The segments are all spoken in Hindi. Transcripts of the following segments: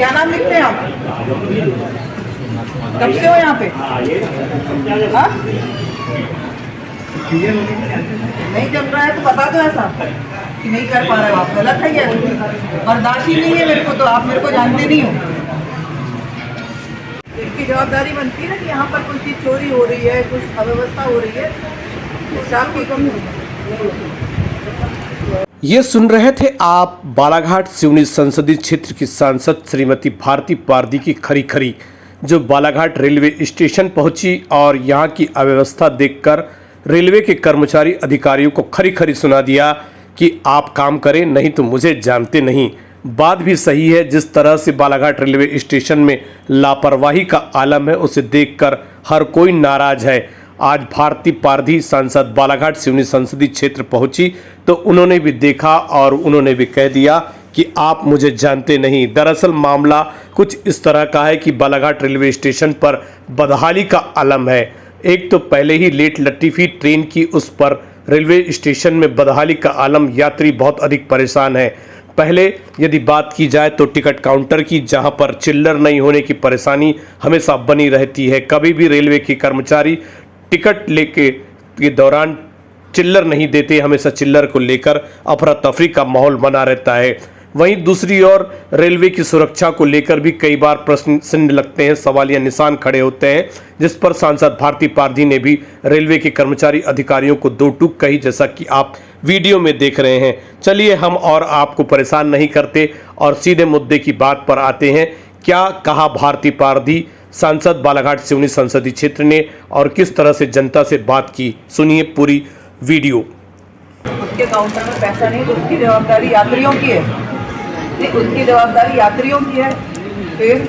क्या नाम लिखते हैं आप? कब से हो यहाँ पे? हाँ? नहीं चल रहा है तो बता दो ऐसा कि नहीं कर पा रहे हो आप। गलत है ये, बर्दाश्त ही नहीं है मेरे को। तो आप मेरे को जानते नहीं हो। इसकी जवाबदारी बनती है ना कि यहाँ पर कोई चीज़ चोरी हो रही है, कुछ अव्यवस्था हो रही है, स्टाफ की कमी है। ये सुन रहे थे आप बालाघाट सिवनी संसदीय क्षेत्र की सांसद श्रीमती भारती पारदी की खरी खरी, जो बालाघाट रेलवे स्टेशन पहुंची और यहां की अव्यवस्था देखकर रेलवे के कर्मचारी अधिकारियों को खरी खरी सुना दिया कि आप काम करें, नहीं तो मुझे जानते नहीं। बात भी सही है, जिस तरह से बालाघाट रेलवे स्टेशन में लापरवाही का आलम है, उसे देखकर हर कोई नाराज है। आज भारती पारदी सांसद बालाघाट सिवनी संसदीय क्षेत्र पहुंची तो उन्होंने भी देखा और उन्होंने भी कह दिया कि आप मुझे जानते नहीं। दरअसल मामला कुछ इस तरह का है कि बालाघाट रेलवे स्टेशन पर बदहाली का आलम है। एक तो पहले ही लेट लतीफ़ी ट्रेन की, उस पर रेलवे स्टेशन में बदहाली का आलम, यात्री बहुत अधिक परेशान है। पहले यदि बात की जाए तो टिकट काउंटर की, जहां पर चिल्लर नहीं होने की परेशानी हमेशा बनी रहती है। कभी भी रेलवे के कर्मचारी टिकट लेके के दौरान चिल्लर नहीं देते, हमेशा चिल्लर को लेकर अफरा तफरी का माहौल बना रहता है। वहीं दूसरी ओर रेलवे की सुरक्षा को लेकर भी कई बार प्रश्न चिन्ह लगते हैं, सवालिया निशान खड़े होते हैं, जिस पर सांसद भारती पारदी ने भी रेलवे के कर्मचारी अधिकारियों को दो टूक कही, जैसा कि आप वीडियो में देख रहे हैं। चलिए हम और आपको परेशान नहीं करते और सीधे मुद्दे की बात पर आते हैं। क्या कहा भारती पारदी सांसद बालाघाट सिवनी संसदीय क्षेत्र ने और किस तरह से जनता से बात की, सुनिए पूरी वीडियो। उसके काउंटर में पैसा नहीं तो उसकी जवाबदारी यात्रियों की है। उसकी जवाबदारी यात्रियों की है। फिर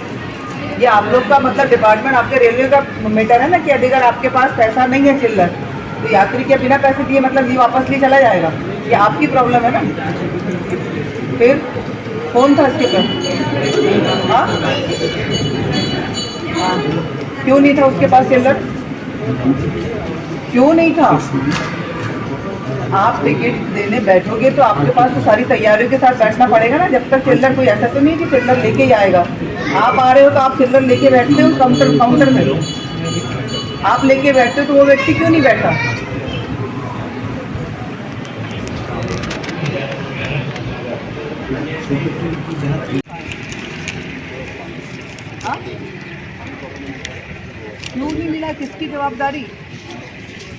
ये आप लोग का मतलब डिपार्टमेंट, आपके रेलवे का मैटर है ना कि अगर आपके पास पैसा नहीं है चिल्लर, तो यात्री के बिना पैसे दिए मतलब ये वापस लिए चला जाएगा। ये आपकी प्रॉब्लम है ना। फिर कौन था इसके पास? हाँ, क्यों नहीं था उसके पास चिल्लर? क्यों नहीं था? आप टिकट देने बैठोगे तो आपके पास तो सारी तैयारियों के साथ बैठना पड़ेगा ना। जब तक चिल्लर, कोई ऐसा तो नहीं कि चिल्लर लेके ही आएगा। आप आ रहे हो तो आप चिल्लर लेके बैठते हो काउंटर में। आप लेके बैठते हो तो वो व्यक्ति क्यों नहीं बैठा? हाँ? क्यों नहीं मिला? किसकी जवाबदारी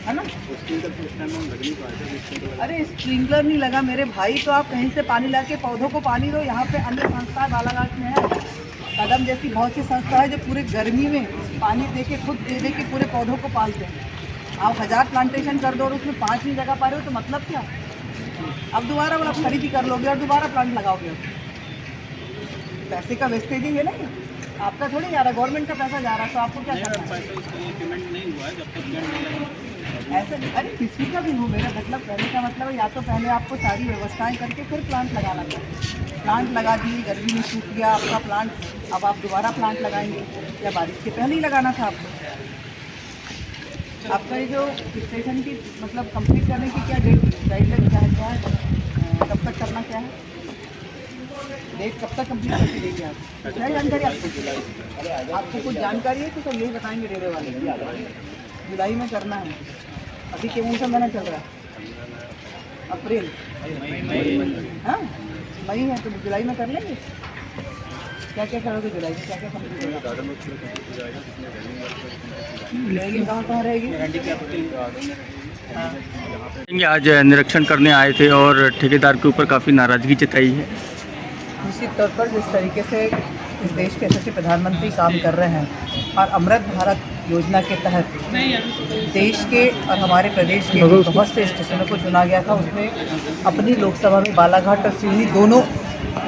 है ना? अरे स्प्रिंकलर नहीं लगा मेरे भाई, तो आप कहीं से पानी लाके पौधों को पानी दो। यहाँ पे अन्य संस्था बालाघाट में है, कदम जैसी बहुत सी संस्था है जो पूरे गर्मी में पानी देके खुद दे के पूरे पौधों को पालते हैं। आप 1000 प्लांटेशन कर दो और उसमें 5 नहीं लगा पा रहे हो तो मतलब क्या? अब दोबारा आप खरीदी कर लोगे और दोबारा प्लांट लगाओगे। पैसे का वेस्टेज ही है ना, आपका थोड़ी जा रहा, गवर्नमेंट का पैसा जा रहा है, तो आपको क्या करना है? ऐसे अरे किसी का भी हो, मेरा मतलब कहने का मतलब है या तो पहले आपको सारी व्यवस्थाएं करके फिर प्लांट लगाना चाहिए। प्लांट लगा दिए, गर्मी में सूख गया आपका प्लांट, अब आप दोबारा प्लांट लगाएंगे या बारिश के पहले ही लगाना था आपको? आपका ये जो स्टेशन की मतलब कंप्लीट करने की क्या गाइडलाइन क्या है? कब तक करना क्या है? डेट कब तक कंप्लीट करके देंगे आप? क्या जानकारी आपको कुछ जानकारी है? तो सब यही बताएंगे रेलवे वाले। जुलाई में करना है। अभी कौन सा महीना चल रहा है? अप्रैल, हाँ मई है तो जुलाई में कर लेंगे। क्या क्या करोगे जुलाई में? क्या क्या कंप्लीट होगा? कहाँ रहेगी? आज निरीक्षण करने आए थे और ठेकेदार के ऊपर काफ़ी नाराज़गी जताई है। निश्चित तौर पर जिस तरीके से इस देश के यशस्वी प्रधानमंत्री काम कर रहे हैं और अमृत भारत योजना के तहत देश के और हमारे प्रदेश के बहुत से स्टेशनों को चुना गया था, उसमें अपनी लोकसभा में बालाघाट और सिवनी दोनों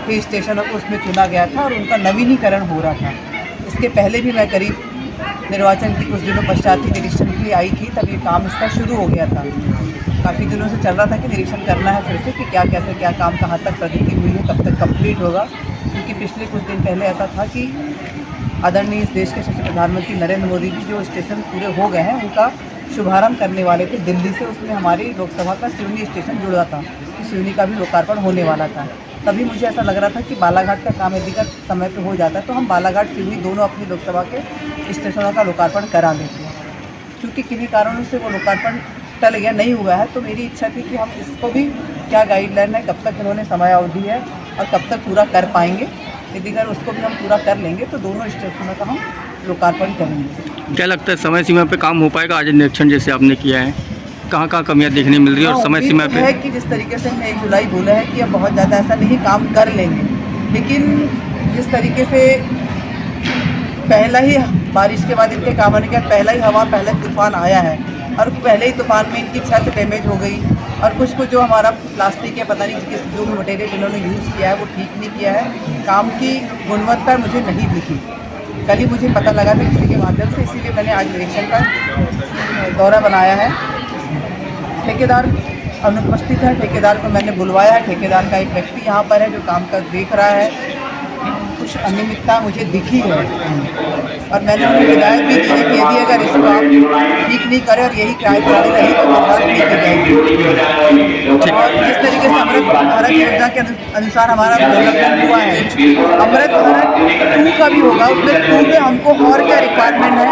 के स्टेशनों को उसमें चुना गया था और उनका नवीनीकरण हो रहा था। इसके पहले भी मैं करीब निर्वाचन के कुछ दिनों पश्चात ही निरीक्षण के लिए आई थी, तब ये काम इसका शुरू हो गया था। काफ़ी दिनों से चल रहा था कि निरीक्षण करना है फिर से कि क्या कैसे क्या काम कहाँ तक प्रगति हुई है, कब तक कंप्लीट होगा। क्योंकि पिछले कुछ दिन पहले ऐसा था कि आदरणीय इस देश के यशस्वी प्रधानमंत्री नरेंद्र मोदी जी जो स्टेशन पूरे हो गए हैं उनका शुभारंभ करने वाले थे दिल्ली से। उसमें हमारी लोकसभा का सिवनी स्टेशन जुड़ा था, सिवनी का भी लोकार्पण होने वाला था। तभी मुझे ऐसा लग रहा था कि बालाघाट का काम यदि अगर समय पे हो जाता है तो हम बालाघाट सिवनी दोनों अपनी लोकसभा के स्टेशनों का लोकार्पण करा लेते हैं। क्योंकि किन्हीं कारणों से वो लोकार्पण टल गया, नहीं हुआ है, तो मेरी इच्छा थी कि हम इसको भी क्या गाइडलाइन है, कब तक इन्होंने समय अवधि है और कब तक पूरा कर पाएंगे। यदि अगर उसको भी हम पूरा कर लेंगे तो दोनों स्टेशनों का हम लोकार्पण करेंगे। क्या लगता है समय सीमा पे काम हो पाएगा? आज निरीक्षण जैसे आपने किया है, कहाँ कहाँ कमियाँ देखने मिल रही है और समय उम्मीद सीमा तो पे है कि जिस तरीके से हमने 1 जुलाई बोला है कि अब बहुत ज़्यादा ऐसा नहीं काम कर लेंगे, लेकिन जिस तरीके से पहला ही बारिश के बाद इनके काम आने के बाद पहला ही हवा, पहला तूफान आया है और पहले ही तूफान में इनकी छत डैमेज हो गई और कुछ जो हमारा प्लास्टिक है, पता नहीं किस जो भी मटेरियल इन्होंने यूज़ किया है वो ठीक नहीं किया है। काम की गुणवत्ता मुझे नहीं दिखी। कल ही मुझे पता लगा था किसी के माध्यम से, इसीलिए मैंने आज निरीक्षण का दौरा बनाया है। ठेकेदार अनुपस्थित है, ठेकेदार को मैंने बुलवाया है। ठेकेदार का एक व्यक्ति यहाँ पर है जो काम कर देख रहा है। कुछ अनियमितता मुझे दिखी है और मैंने उन्हें हिदायत भी दी है कि यदि अगर इसको आप ठीक नहीं करें और यही कार्य प्रणाली रही तो बर्बाद नहीं की जाएगी। और जिस तरीके से अमृत भारत योजना के अनुसार हमारा डेवलपमेंट हुआ है, अमृत भारत 2 का भी होगा, उसमें 2 में हमको और क्या रिक्वायरमेंट है,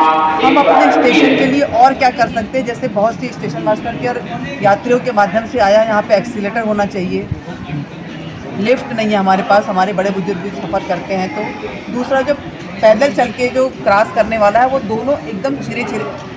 हम अपने स्टेशन के लिए और क्या कर सकते हैं। जैसे बहुत सी स्टेशन मास्टर के और यात्रियों के माध्यम से आया है, यहाँ पे एक्सीलेटर होना चाहिए, लिफ्ट नहीं है हमारे पास, हमारे बड़े बुजुर्ग भी सफ़र करते हैं। तो दूसरा जो पैदल चल के जो क्रॉस करने वाला है वो दोनों एकदम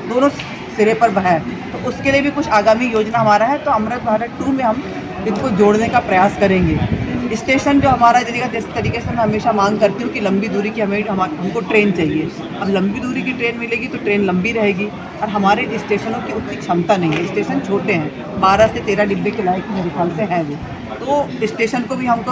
दोनों सिरे पर है, तो उसके लिए भी कुछ आगामी योजना हमारा है। तो अमृत भारत 2 में हम इनको जोड़ने का प्रयास करेंगे। स्टेशन जो हमारा जिस तरीके से मैं हमेशा मांग करती हूँ कि लंबी दूरी की हमको ट्रेन चाहिए। अब लंबी दूरी की ट्रेन मिलेगी तो ट्रेन लंबी रहेगी और हमारे स्टेशनों की उतनी क्षमता नहीं है, स्टेशन छोटे हैं, 12 से 13 डिब्बे के लायक मेरे ख्याल से हैं वो। तो स्टेशन को भी हमको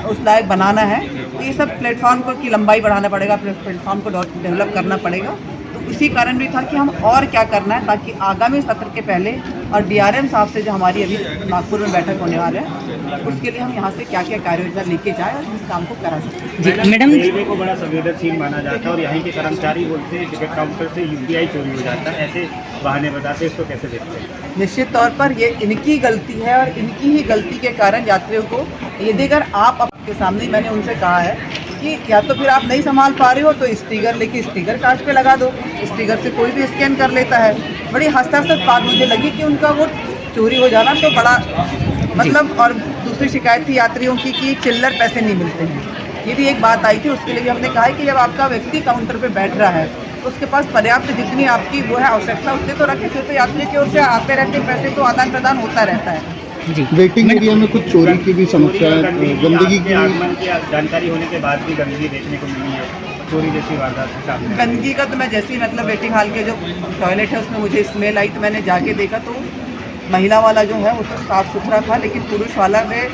उस लायक बनाना है। तो ये सब प्लेटफॉर्म को की लंबाई बढ़ाना पड़ेगा, प्लेटफॉर्म को डेवलप करना पड़ेगा। तो इसी कारण भी था कि हम और क्या करना है ताकि आगामी सत्र के पहले और डीआरएम साहब से जो हमारी अभी नागपुर में बैठक होने वाला है उसके लिए हम यहाँ से क्या क्या कार्य योजना लेके जाए और इस काम को करा सकते। मैडम, रेलवे को बड़ा संवेदनशील माना जाता है और यहाँ के कर्मचारी बोलते हैं टिकट काउंटर से यूपीआई चोरी हो जाता है, ऐसे बहाने बताते हैं, इसको कैसे देखते हैं? निश्चित तौर पर ये इनकी गलती है और इनकी ही गलती के कारण यात्रियों को यदि अगर आप आपके सामने, मैंने उनसे कहा है कि या तो फिर आप नहीं संभाल पा रहे हो तो स्टिकर लेके स्टिकर कांच पे लगा दो, स्टिकर से कोई भी स्कैन कर लेता है। बड़ी हस्ताक्षर बात मुझे लगी कि उनका वो चोरी हो जाना तो बड़ा मतलब। और दूसरी शिकायत थी यात्रियों की कि चिल्लर पैसे नहीं मिलते हैं, ये भी एक बात आई थी। उसके लिए भी हमने कहा है कि जब आपका व्यक्ति काउंटर पे बैठ रहा है तो उसके पास पर्याप्त जितनी आपकी वो है आवश्यकता उतने तो रखें, फिर तो यात्री की ओर से आते रहते पैसे तो आदान प्रदान होता रहता है। वेटिंग एरिया में कुछ चोरी की भी समस्या है, गंदगी की आगमन की जानकारी होने के बाद भी गंदगी देखने को मिली है, चोरी जैसी वारदात सामने। गंदगी का तो मैं जैसे ही मतलब वेटिंग हॉल के जो टॉयलेट है उसमें मुझे स्मेल आई तो मैंने जाके देखा तो महिला वाला जो है वो तो साफ़ सुथरा था, लेकिन पुरुष वाला में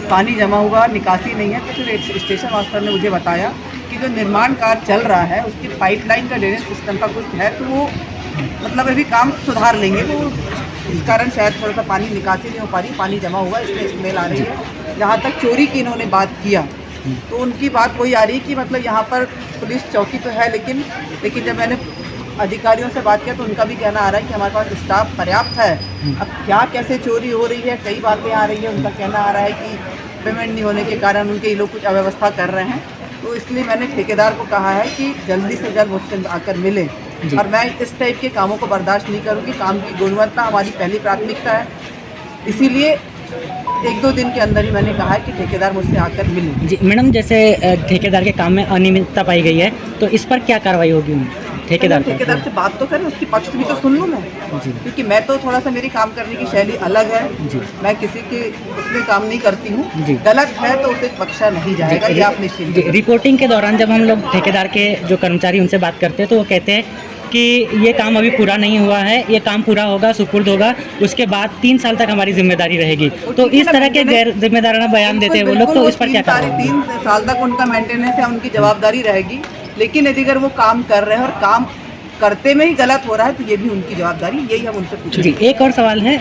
पानी जमा हुआ, निकासी नहीं है। तो फिर स्टेशन मास्टर ने मुझे बताया कि जो निर्माण कार्य चल रहा है उसकी पाइपलाइन का ड्रेनेज सिस्टम का कुछ है, तो वो मतलब अभी काम सुधार लेंगे, वो इस कारण शायद थोड़ा सा पानी निकासी नहीं हो पा रही, पानी जमा हुआ इसमें स्मेल आ रही है। जहाँ तक चोरी की इन्होंने बात किया तो उनकी बात वही आ रही कि मतलब यहाँ पर पुलिस चौकी तो है, लेकिन जब मैंने अधिकारियों से बात किया तो उनका भी कहना आ रहा है कि हमारे पास स्टाफ पर्याप्त है। अब क्या कैसे चोरी हो रही है, कई बातें आ रही है। उनका कहना आ रहा है कि पेमेंट नहीं होने के कारण उनके ये लोग कुछ अव्यवस्था कर रहे हैं। तो इसलिए मैंने ठेकेदार को कहा है कि जल्दी से जल्द मुझसे आकर मिले और मैं इस टाइप के कामों को बर्दाश्त नहीं करूँगी। काम की गुणवत्ता हमारी पहली प्राथमिकता है, इसीलिए 1-2 दिन के अंदर ही मैंने कहा है कि ठेकेदार मुझसे आकर मिले। जी मैडम, जैसे ठेकेदार के काम में अनियमितता पाई गई है तो इस पर क्या कार्रवाई होगी? ठेकेदार से बात तो करें, उसकी पक्ष भी तो सुन लूँ मैं, क्योंकि मैं तो थोड़ा सा मेरी काम करने की शैली अलग है। मैं किसी के उसमें काम नहीं करती हूँ, गलत है तो उसे बख्शा नहीं जाएगा, ये आप निश्चित। रिपोर्टिंग के दौरान जब हम लोग ठेकेदार के जो कर्मचारी उनसे बात करते हैं तो वो कहते हैं कि ये काम अभी पूरा नहीं हुआ है, ये काम पूरा होगा, सुपुर्द होगा, उसके बाद 3 साल तक हमारी जिम्मेदारी रहेगी। तो इस तरह के गैर जिम्मेदाराना बयान देते हैं वो लोग, तो इस पर क्या करें? 3 साल तक उनका मेंटेनेंस है, उनकी जवाबदारी रहेगी। लेकिन यदि अगर वो काम कर रहे हैं और काम करते में ही गलत हो रहा है तो ये भी उनकी जवाबदारी, यही हम उनसे पूछेंगे। जी, एक और सवाल है।